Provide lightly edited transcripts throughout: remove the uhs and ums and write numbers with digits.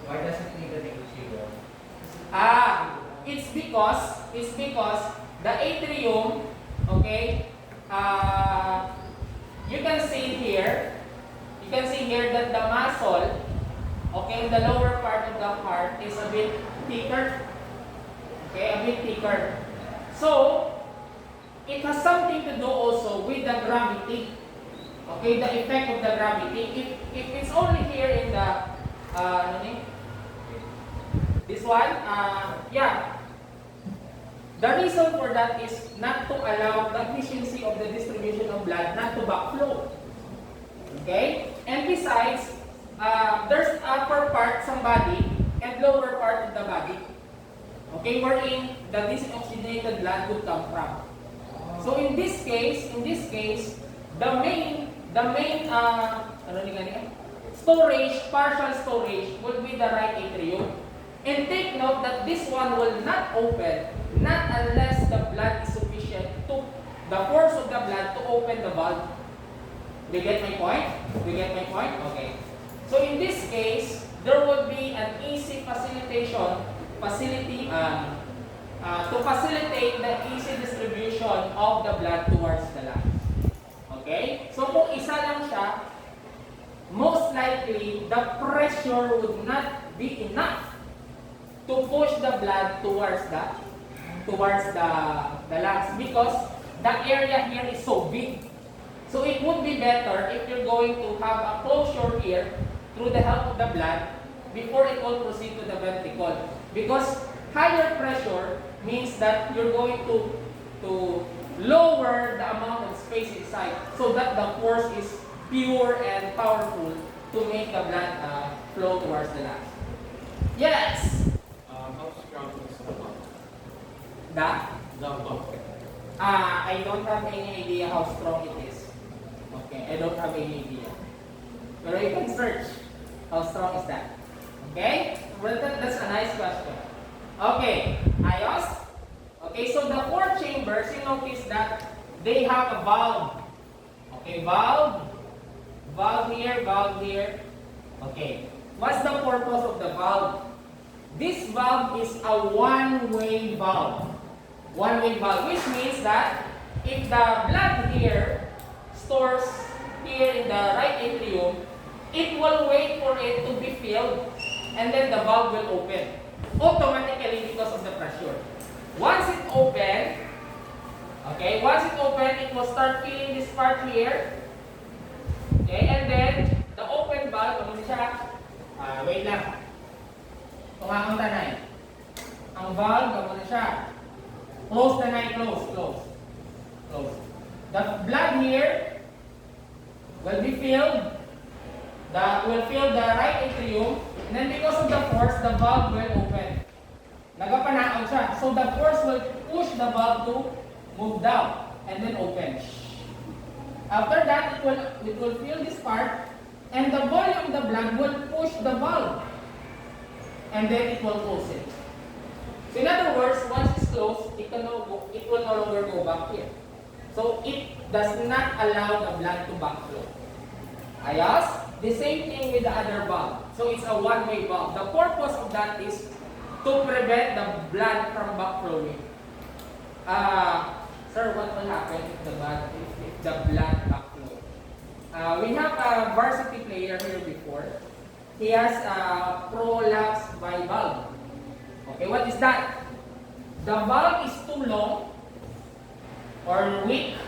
Why does it need an atrium? It's because the atrium, okay, you can see here that the muscle, okay, the lower part of the heart is a bit thicker, okay, a bit thicker. So, it has something to do also with the gravity, okay, the effect of the gravity. If it's only here in the, this one, yeah. The reason for that is not to allow the efficiency of the distribution of blood not to backflow. Okay? And besides, there's upper part some body and lower part of the body. Okay, wherein the disoxygenated blood would come from. So in this case, the main storage, partial storage will be the right atrium. And take note that this one will not open, not unless the blood is sufficient to, the force of the blood to open the valve. Do you get my point? Okay. So in this case, there will be an easy to facilitate the easy distribution of the blood towards the lungs. Okay? So kung isa lang siya, most likely, the pressure would not be enough to push the blood towards the lungs because the area here is so big. So it would be better if you're going to have a closure here through the help of the blood before it will proceed to the ventricle. Because higher pressure means that you're going to lower the amount of space inside so that the force is pure and powerful to make the blood flow towards the lungs. Yes? How strong is the pump? The pump. I don't have any idea how strong it is. Okay, I don't have any idea. But you can search how strong is that. Okay? Well, that's a nice question. Okay, ayos? Okay, so the four chambers, you notice that they have a valve. Okay, valve here. Okay, what's the purpose of the valve? This valve is a one-way valve. Which means that if the blood here stores here in the right atrium, it will wait for it to be filled and then the valve will open automatically because of the pressure. Once it opens, it will start filling this part here. Okay, and then the open valve, ano siya? Wait lang. Tunga ang tanay. Ang valve, ano siya? Close tanay, close. The blood here will be filled. Will fill the right atrium, and then because of the force, the valve will open. Nagapanaog siya. So the force will push the valve to move down and then open. After that, it will fill this part, and the volume of the blood will push the valve, and then it will close it. So in other words, once it's closed, it will no longer go back here. So it does not allow the blood to backflow. Ayos? The same thing with the other valve. So it's a one-way valve. The purpose of that is to prevent the blood from backflowing. Sir, what will happen if the blood backflows? We have a varsity player here before. He has a prolapse by valve. Okay, what is that? The valve is too long or weak.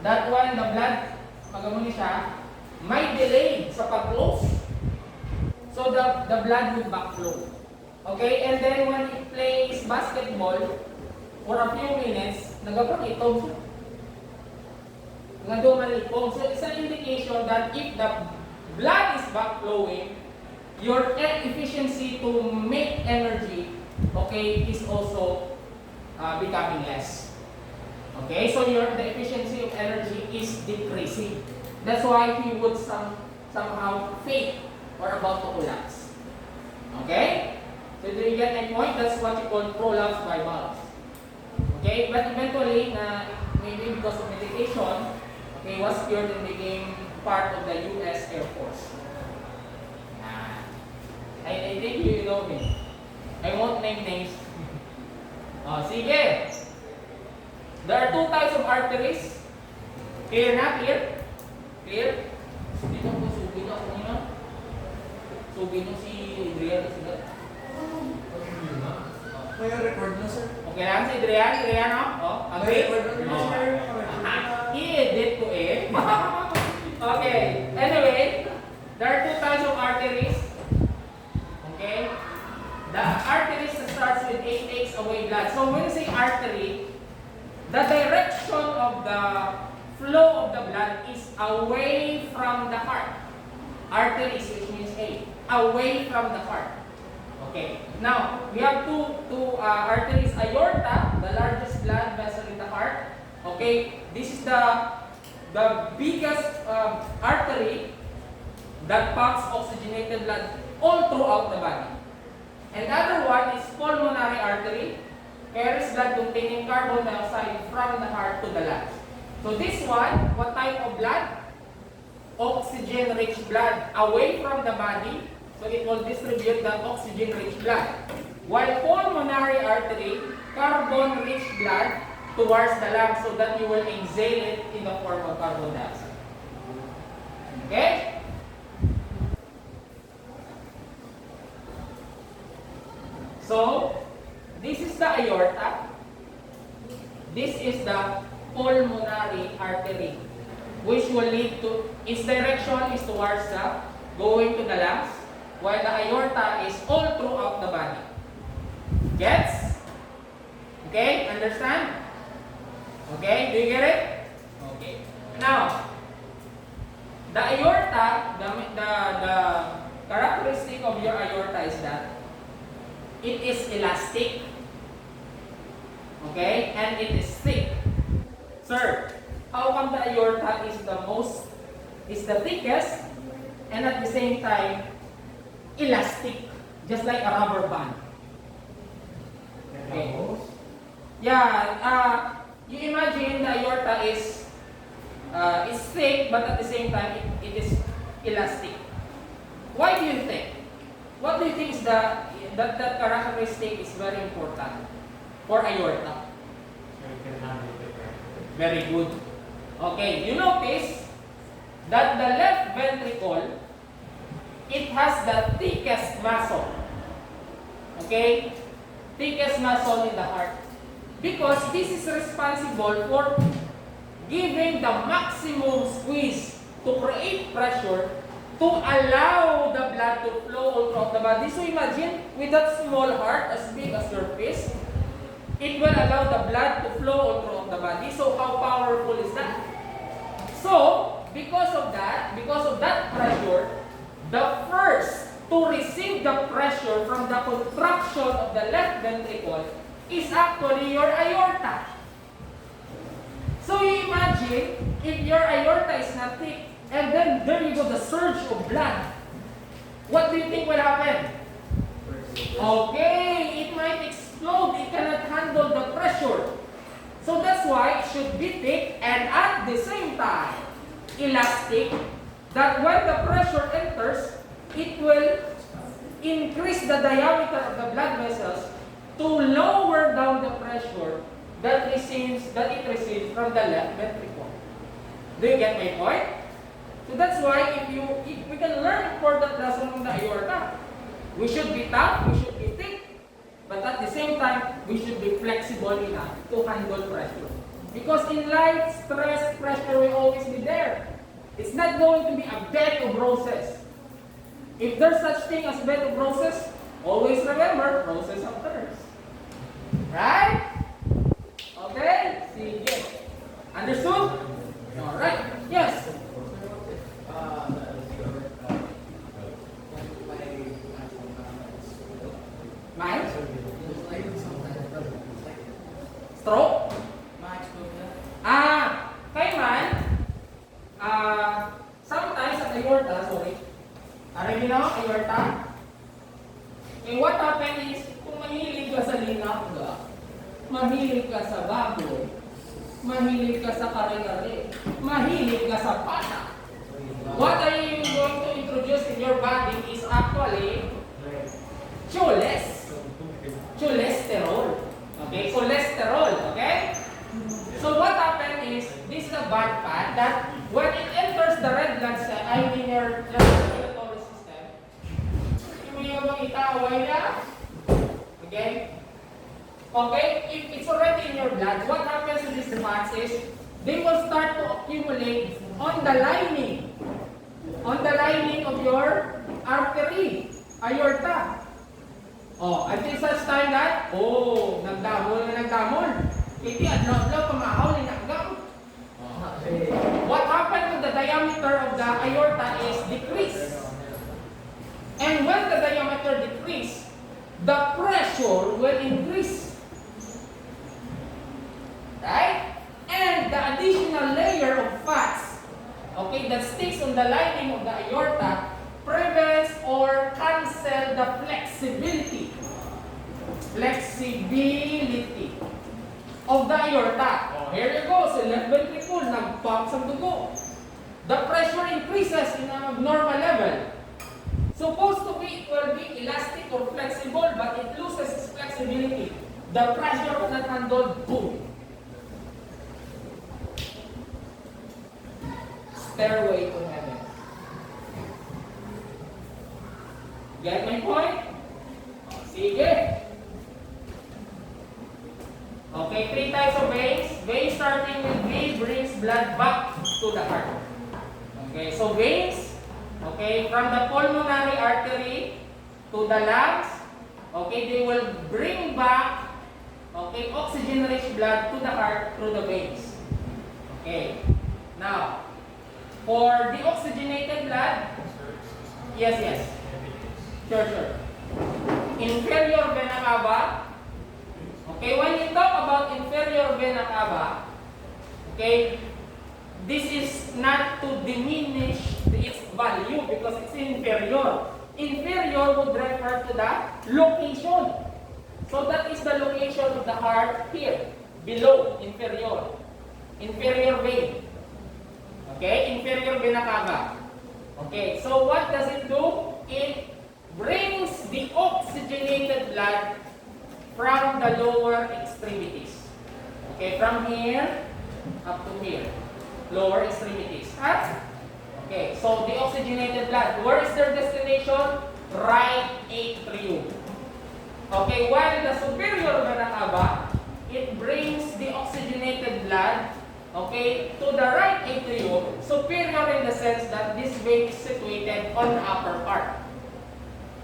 That when the blood, magamuni siya, may delay sa pag-close. So the blood will backflow. Okay, and then when he plays basketball for a few minutes, nagapag-itog siya. So it's an indication that if the blood is backflowing, your efficiency to make energy, okay, is also becoming less. Okay, so the efficiency of energy is decreasing. That's why he would somehow faint or about to collapse. Okay? So do you get my point? That's what you call prolapse by valve. Okay? But eventually, maybe because of medication, okay, was cured and became part of the U.S. Air Force. I think joking. I won't name names. Sige. There are two types of arteries. Clear na? Clear? Clear? Dito po, subi na ako nila. Subi nyo si Adrian. May record na, sir. Okay lang si Adrian? Adrian, no? May record na, sir. I-edit ko eh. Okay. Anyway, there are two types of arteries. Okay? The arteries that starts with A takes away blood. So when you say artery, the direction of the flow of the blood is away from the heart. Arteries, which means A, away from the heart. Okay. Now, we have two arteries. Aorta, the largest blood vessel in the heart. Okay. This is the biggest artery that pumps oxygenated blood all throughout the body. Another one is pulmonary artery, carries blood containing carbon dioxide from the heart to the lungs. So this one, what type of blood? Oxygen-rich blood away from the body, so it will distribute the oxygen-rich blood. While pulmonary artery, carbon-rich blood towards the lungs so that you will exhale it in the form of carbon dioxide. Okay? So, this is the aorta. This is the pulmonary artery, which will lead to, its direction is towards the, going to the lungs, while the aorta is all throughout the body. Gets? Okay? Understand? Okay? Do you get it? Okay. Now, the aorta, the characteristic of your aorta is that it is elastic, okay, and it is thick. Sir, how come the aorta is the thickest, and at the same time, elastic, just like a rubber band? Okay. Yeah, you imagine the aorta is thick, but at the same time, it is elastic. Why do you think? What do you think is that characteristic is very important for aorta? Very good. Okay, you notice that the left ventricle, it has the thickest muscle. Okay? Thickest muscle in the heart. Because this is responsible for giving the maximum squeeze to create pressure to allow the blood to flow all throughout the body. So imagine, with that small heart as big as your fist, it will allow the blood to flow all throughout the body. So how powerful is that? So, because of that pressure, the first to receive the pressure from the contraction of the left ventricle is actually your aorta. So you imagine, if your aorta is not thick, and then there you go, the surge of blood. What do you think will happen? Okay, it might explode. It cannot handle the pressure. So that's why it should be thick and at the same time elastic, that when the pressure enters, it will increase the diameter of the blood vessels to lower down the pressure that it receives from the left ventricle. Do you get my point? So that's why if we can learn important lesson from the aorta, we should be tough, we should be thick, but at the same time, we should be flexible enough to handle pressure. Because in life, stress, pressure will always be there. It's not going to be a bed of roses. If there's such thing as bed of roses, always remember, roses have thorns. Right? Okay? Sige. Understood? Alright. Yes? Mine? Stroke? Kay man, sometimes at aorta, sorry, you know, aorta, what happens is, kung mahilig ka sa linapga, mahilig ka sa baboy, mahilig ka sa kare-kare, mahilig ka sa pata, what are you going to introduce in your body is actually cholesterol. Okay, cholesterol. Okay. So what happened is this is a bad fat that when it enters the red blood cell, I mean your circulatory system, yung away na. Okay. Okay, if it's already in your blood, what happens to these fats is they will start to accumulate on the lining of your artery, aorta. Oh, until such time that, nagdamol. Iti, adlaw, pamahaw, linagam. What happened to the diameter of the aorta is decreased. And when the diameter decrease, the pressure will increase. Right? And the additional layer of fats, okay, that sticks on the lining of the aorta prevents or cancel the flexibility of the aorta. Oh, here you go. So left ventricle, nag-pump sa dugo. The pressure increases in a normal level. Supposed to be, it will be elastic or flexible, but it loses its flexibility. The pressure will not handle, boom. Stairway to heaven. Get my point? Sige. Okay, 3 types of veins. Veins starting with V brings blood back to the heart. Okay, so veins, okay, from the pulmonary artery to the lungs, okay, they will bring back, okay, oxygen-rich blood to the heart through the veins. Okay, now, for the oxygenated blood, yes. Sure. Inferior vena cava. Okay, when you talk about inferior vena cava, okay, this is not to diminish its value because it's inferior. Inferior would refer to the location. So that is the location of the heart here, below, inferior. Inferior vein. Okay, inferior vena cava. Okay, so what does it do? It brings the oxygenated blood from the lower extremities. Okay, from here up to here. Lower extremities. Okay, so the oxygenated blood, where is their destination? Right atrium. Okay, while the superior vena cava, it brings the oxygenated blood, okay, to the right atrium, superior in the sense that this vein is situated on the upper part.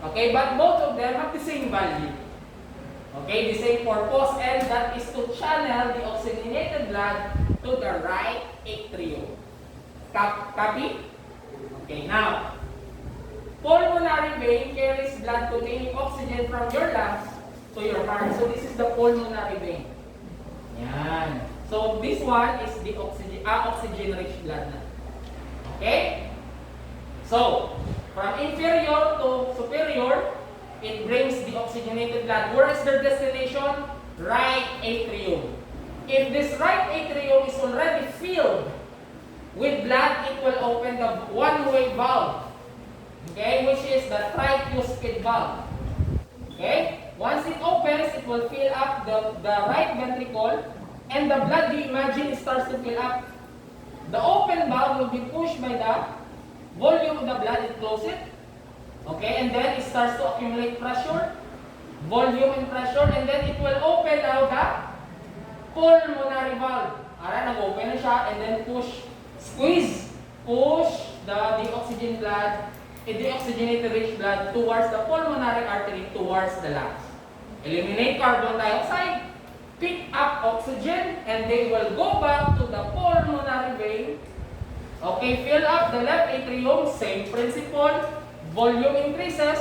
Okay, but both of them have the same value. Okay, the same purpose, and that is to channel the oxygenated blood to the right atrium. Copy? Okay, now, pulmonary vein carries blood containing oxygen from your lungs to your heart. So this is the pulmonary vein. Yan. So this one is the oxygen-rich blood na. Okay? So, from inferior to superior, it brings the oxygenated blood. Where is their destination? Right atrium. If this right atrium is already filled with blood, it will open the one-way valve. Okay, which is the tricuspid valve. Okay? Once it opens, it will fill up the right ventricle, and the blood, you imagine, it starts to fill up. The open valve will be pushed by the volume of the blood, it closes it. Okay, and then it starts to accumulate pressure, volume and pressure, and then it will open now the pulmonary valve. Alright, nag-open na siya, and then squeeze, push the deoxygenated rich blood towards the pulmonary artery, towards the lungs. Eliminate carbon dioxide, pick up oxygen, and they will go back to the pulmonary vein. Okay, fill up the left atrium, same principle, volume increases,